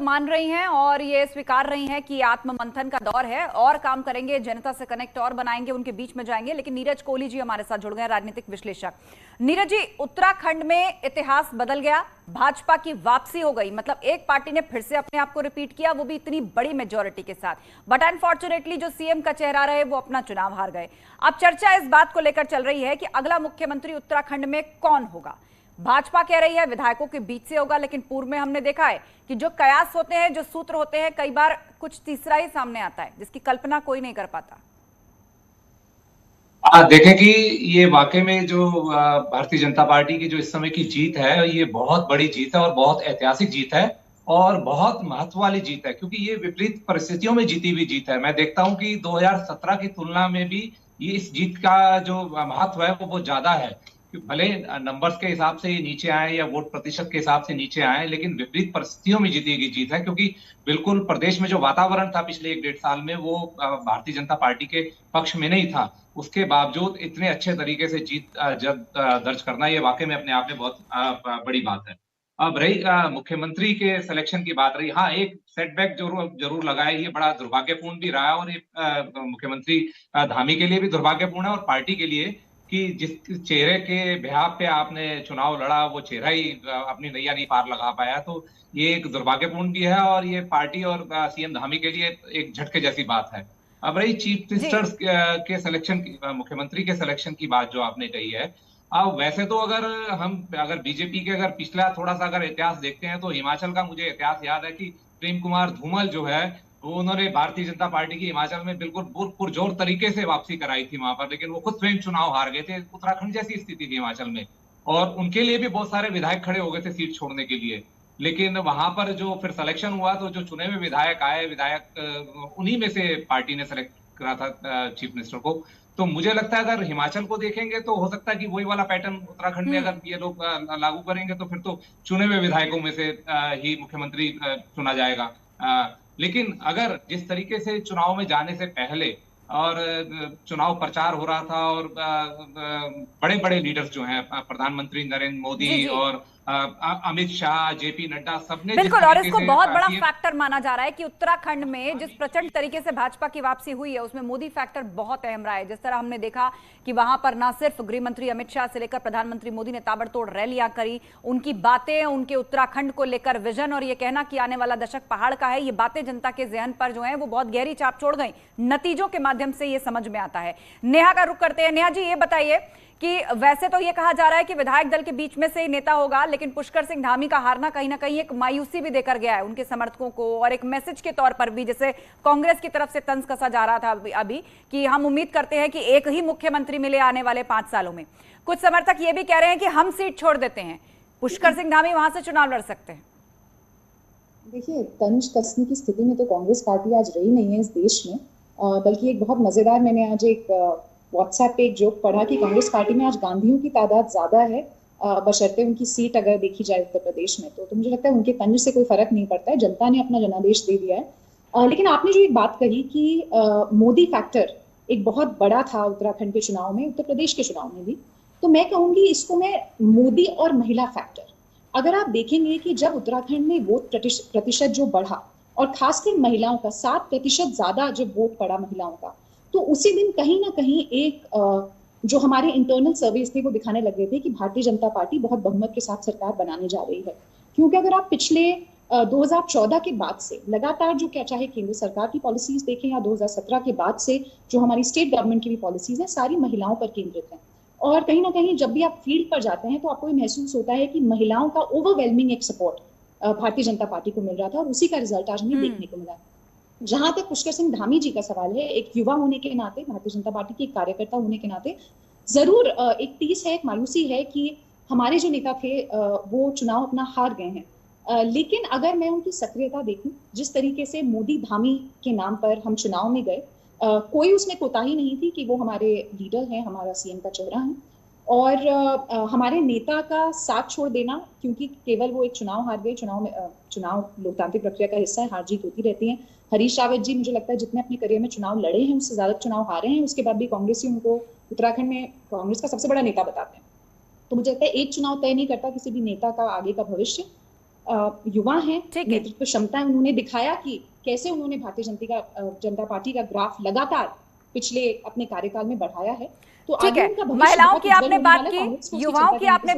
मान रही हैं और ये स्वीकार रही हैं कि आत्ममंथन का दौर है और काम करेंगे, जनता से कनेक्ट और बनाएंगे, उनके बीच में जाएंगे। लेकिन नीरज कोहली जी हमारे साथ जुड़ गए, राजनीतिक विश्लेषक। नीरज जी, उत्तराखंड में इतिहास बदल गया, भाजपा की वापसी हो गई। मतलब एक पार्टी ने फिर से अपने आप को रिपीट किया, वो भी इतनी बड़ी मेजोरिटी के साथ। बट अनफॉर्चुनेटली जो सीएम का चेहरा रहे वो अपना चुनाव हार गए। अब चर्चा इस बात को लेकर चल रही है कि अगला मुख्यमंत्री उत्तराखंड में कौन होगा। भाजपा कह रही है विधायकों के बीच से होगा, लेकिन पूर्व में हमने देखा है कि जो कयास होते हैं, जो सूत्र होते हैं, कई बार कुछ तीसरा ही सामने आता है जिसकी कल्पना कोई नहीं कर पाता। देखें कि ये वाकई में जो भारतीय जनता पार्टी की जो इस समय की जीत है, ये बहुत बड़ी जीत है और बहुत ऐतिहासिक जीत है और बहुत महत्व वाली जीत है, क्योंकि ये विपरीत परिस्थितियों में जीती हुई जीत है। मैं देखता हूं कि 2017 की तुलना में भी ये इस जीत का जो महत्व है वो बहुत ज्यादा है। भले नंबर्स के हिसाब से ये नीचे आए या वोट प्रतिशत के हिसाब से नीचे आए, लेकिन विपरीत परिस्थितियों में जीती गई जीत है, क्योंकि बिल्कुल प्रदेश में जो वातावरण था पिछले 1-1.5 साल में, वो भारतीय जनता पार्टी के पक्ष में नहीं था। उसके बावजूद इतने अच्छे तरीके से जीत दर्ज करना, ये वाकई में अपने आप में बहुत बड़ी बात है। अब रही मुख्यमंत्री के सिलेक्शन की बात रही, हाँ, एक सेटबैक जरूर जरूर लगा है। ये बड़ा दुर्भाग्यपूर्ण भी रहा है और ये मुख्यमंत्री धामी के लिए भी दुर्भाग्यपूर्ण है और पार्टी के लिए, कि जिस चेहरे के बिहाफ पे आपने चुनाव लड़ा, वो चेहरा ही अपनी नैया नहीं पार लगा पाया। तो ये एक दुर्भाग्यपूर्ण भी है और ये पार्टी और सीएम धामी के लिए एक झटके जैसी बात है। अब रही चीफ मिनिस्टर्स के सिलेक्शन की, मुख्यमंत्री के सिलेक्शन की बात जो आपने कही है, अब वैसे तो अगर बीजेपी के पिछला थोड़ा सा इतिहास देखते हैं, तो हिमाचल का मुझे इतिहास याद है कि प्रेम कुमार धूमल जो है, वो उन्होंने भारतीय जनता पार्टी की हिमाचल में बिल्कुल पुरजोर तरीके से वापसी कराई थी वहां पर, लेकिन वो खुद स्वयं चुनाव हार गए थे। उत्तराखंड जैसी स्थिति थी हिमाचल में और उनके लिए भी बहुत सारे विधायक खड़े हो गए थे सीट छोड़ने के लिए। लेकिन वहां पर जो फिर सिलेक्शन हुआ, तो जो चुने हुए विधायक आए, उन्हीं में से पार्टी ने सेलेक्ट करा था चीफ मिनिस्टर को। तो मुझे लगता है अगर हिमाचल को देखेंगे तो हो सकता है कि वही वाला पैटर्न उत्तराखंड में अगर ये लोग लागू करेंगे, तो फिर तो चुने हुए विधायकों में से ही मुख्यमंत्री चुना जाएगा। लेकिन अगर जिस तरीके से चुनाव में जाने से पहले और चुनाव प्रचार हो रहा था और बड़े बड़े लीडर्स जो हैं, प्रधानमंत्री नरेंद्र मोदी जी जी। और अमित शाह, जेपी नड्डा, सबने जिस बिल्कुल, और तरीके इसको से बहुत बड़ा फैक्टर माना जा रहा है कि उत्तराखंड में जिस प्रचंड तरीके से भाजपा की वापसी हुई है, उसमें मोदी फैक्टर बहुत अहम रहा है। जिस तरह हमने देखा कि वहां पर ना सिर्फ गृह मंत्री अमित शाह से लेकर प्रधानमंत्री मोदी ने ताबड़तोड़ रैलियां करी, उनकी बातें, उनके उत्तराखंड को लेकर विजन और ये कहना कि आने वाला दशक पहाड़ का है, ये बातें जनता के जहन पर जो है वो बहुत गहरी छाप छोड़ गई। नतीजों के माध्यम से ये समझ में आता है। नेहा का रुख करते हैं। नेहा जी, ये बताइए कि वैसे तो ये कहा जा रहा है कि विधायक दल के बीच में से ही नेता होगा, लेकिन पुष्कर सिंह धामी का हारना कहीं ना कहीं एक मायूसी भी देकर गया है उनके समर्थकों को, और एक मैसेज के तौर पर भी, जैसे कांग्रेस की तरफ से तंज कसा जा रहा था अभी कि हम उम्मीद करते हैं कि एक ही मुख्यमंत्री मिले आने वाले 5 सालों में। कुछ समर्थक ये भी कह रहे हैं कि हम सीट छोड़ देते हैं, पुष्कर सिंह धामी वहां से चुनाव लड़ सकते हैं। देखिए, तंज कसने की स्थिति में तो कांग्रेस पार्टी आज रही नहीं है इस देश में, बल्कि एक बहुत मजेदार, मैंने आज एक व्हाट्सएप पे एक जोक पढ़ा कि कांग्रेस पार्टी में आज गांधियों की तादाद ज्यादा है, बशर्ते उनकी सीट अगर देखी जाए उत्तर प्रदेश में, तो मुझे लगता है उनके तंज से कोई फर्क नहीं पड़ता है। जनता ने अपना जनादेश दे दिया है। लेकिन आपने जो एक बात कही कि मोदी फैक्टर एक बहुत बड़ा था उत्तराखंड के चुनाव में, उत्तर प्रदेश के चुनाव में भी, तो मैं कहूंगी इसको मैं मोदी और महिला फैक्टर। अगर आप देखेंगे कि जब उत्तराखंड में वोट प्रतिशत जो बढ़ा और खासकर महिलाओं का 7% ज्यादा जब वोट पड़ा महिलाओं का, तो उसी दिन कहीं ना कहीं एक जो हमारे इंटरनल सर्वेस थे वो दिखाने लगे थे कि भारतीय जनता पार्टी बहुत बहुमत के साथ सरकार बनाने जा रही है। क्योंकि अगर आप पिछले 2014 के बाद से लगातार जो, क्या चाहे केंद्र सरकार की पॉलिसीज देखें या 2017 के बाद से जो हमारी स्टेट गवर्नमेंट की भी पॉलिसीज है, सारी महिलाओं पर केंद्रित है। और कहीं ना कहीं जब भी आप फील्ड पर जाते हैं तो आपको ये महसूस होता है कि महिलाओं का ओवरवेलमिंग एक सपोर्ट भारतीय जनता पार्टी को मिल रहा था और उसी का रिजल्ट आज हमें देखने को मिला। जहां तक पुष्कर सिंह धामी जी का सवाल है, एक युवा होने के नाते, भारतीय जनता पार्टी के एक कार्यकर्ता होने के नाते जरूर एक टीस है, एक मायूसी है कि हमारे जो नेता थे वो चुनाव अपना हार गए हैं। लेकिन अगर मैं उनकी सक्रियता देखूं, जिस तरीके से मोदी धामी के नाम पर हम चुनाव में गए, कोई उसमें कोताही नहीं थी कि वो हमारे लीडर हैं, हमारा सीएम का चेहरा है, और हमारे नेता का साथ छोड़ देना, क्योंकि केवल वो एक चुनाव हार गए। चुनाव लोकतांत्रिक प्रक्रिया का हिस्सा है, हार जीत होती रहती है। हरीश रावत जी मुझे लगता है जितने अपने करियर में चुनाव लड़े हैं उससे ज्यादा चुनाव हारे हैं, उसके बाद भी कांग्रेस ही उनको उत्तराखंड में कांग्रेस का सबसे बड़ा नेता बताते हैं। तो मुझे लगता है एक चुनाव तय नहीं करता किसी भी नेता का आगे का भविष्य। युवा हैं, ठीक है। नेतृत्व क्षमता उन्होंने दिखाया कि कैसे उन्होंने भारतीय जनता पार्टी का ग्राफ लगातार पिछले अपने कार्यकाल में बढ़ाया है। तो ठीक आगे है, उनका भविष्य महिलाओं बहुत की उज्जवल आपने होने बात वाला है, की, कांग्रेस को उसकी युवाओं चिंता की करने आपने